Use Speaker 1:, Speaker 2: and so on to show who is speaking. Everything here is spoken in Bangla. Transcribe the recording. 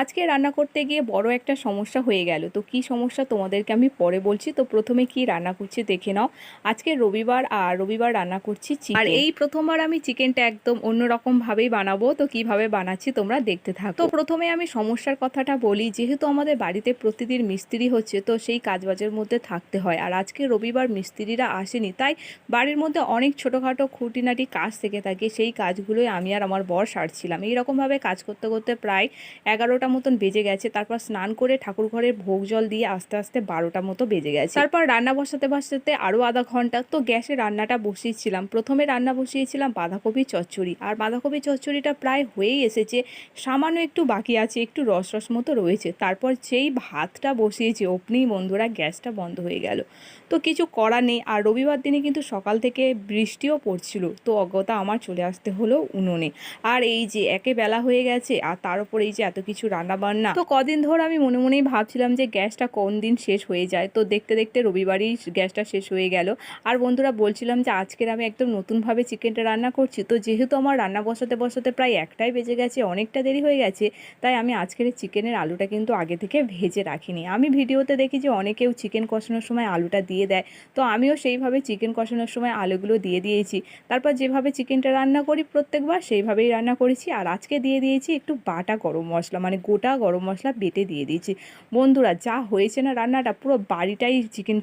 Speaker 1: আজকে রান্না করতে গিয়ে বড় একটা সমস্যা হয়ে গেল। তো কি সমস্যা তোমাদেরকে আমি পরে বলছি। তো প্রথমে কি রান্না করছি দেখে নাও। আজকে রবিবার, আর রবিবার রান্না করছি চিকেন। আর এই প্রথমবার আমি চিকেনটা একদম অন্যরকম ভাবেই বানাবো। তো কিভাবে বানাচ্ছি তোমরা দেখতে থাকো। তো প্রথমে আমি সমস্যার কথাটা বলি। যেহেতু আমাদের বাড়িতে প্রতিদিন মিস্ত্রি হচ্ছে, তো সেই কাজবাজের মধ্যে থাকতে হয়। আর আজকে রবিবার মিস্ত্রিরা আসেনি, তাই বাড়ির মধ্যে অনেক ছোটোখাটো খুঁটিনাটি কাজ থেকে থাকে। সেই কাজগুলোই আমি আর আমার বর সারছিলাম। এইরকমভাবে কাজ করতে করতে প্রায় 11টা মতন বেজে গেছে। তারপর স্নান করে ঠাকুর ঘরে ভোগ জল দিয়ে আস্তে আস্তে 12টা মতো বেজে গেছে। তারপর রান্না বসাতে বসাতে আরও আধা ঘন্টা। তো গ্যাসে রান্নাটা বসিয়েছিলাম। প্রথমে রান্না বসিয়েছিলাম বাঁধাকপি চচ্চড়ি, আর বাঁধাকপি চচ্চড়িটা প্রায় হয়েই এসেছে, সামান্য একটু বাকি আছে, একটু রস রস মতো রয়েছে। তারপর যেই ভাতটা বসিয়েছি অমনি বন্ধুরা গ্যাসটা বন্ধ হয়ে গেল। তো কিছু করার নেই। আর রবিবার দিনে কিন্তু সকাল থেকে বৃষ্টিও পড়ছিল, তো অগত্যা আমার চলে আসতে হলো উনুনে। আর এই যে একে বেলা হয়ে গেছে, আর তার উপর এই যে এত কিছু রান্না বান্না। তো কদিন ধরে আমি মনে মনেই ভাবছিলাম যে গ্যাসটা কোন দিন শেষ হয়ে যায়। তো দেখতে দেখতে রবিবারই গ্যাসটা শেষ হয়ে গেল। আর বন্ধুরা বলছিলাম যে আজকের আমি একদম নতুনভাবে চিকেনটা রান্না করছি। তো যেহেতু আমার রান্না বসাতে বসাতে প্রায় 1টাই বেজে গেছে, অনেকটা দেরি হয়ে গেছে, তাই আমি আজকের চিকেনের আলুটা কিন্তু আগে থেকে ভেজে রাখিনি। আমি ভিডিওতে দেখি যে অনেকেও চিকেন কষানোর সময় আলুটা দিয়ে দেয়। তো আমিও সেইভাবে চিকেন কষানোর সময় আলুগুলো দিয়ে দিয়েছি। তারপর যেভাবে চিকেনটা রান্না করি প্রত্যেকবার সেইভাবেই রান্না করেছি। আর আজকে দিয়ে দিয়েছি একটু বাটা গরম মশলা, মানে গোটা গরম মশলা বেটে দিয়ে দিয়েছি। বন্ধুরা যা হয়েছে না রান্নাটা, পুরো বাড়িটাই চিকেন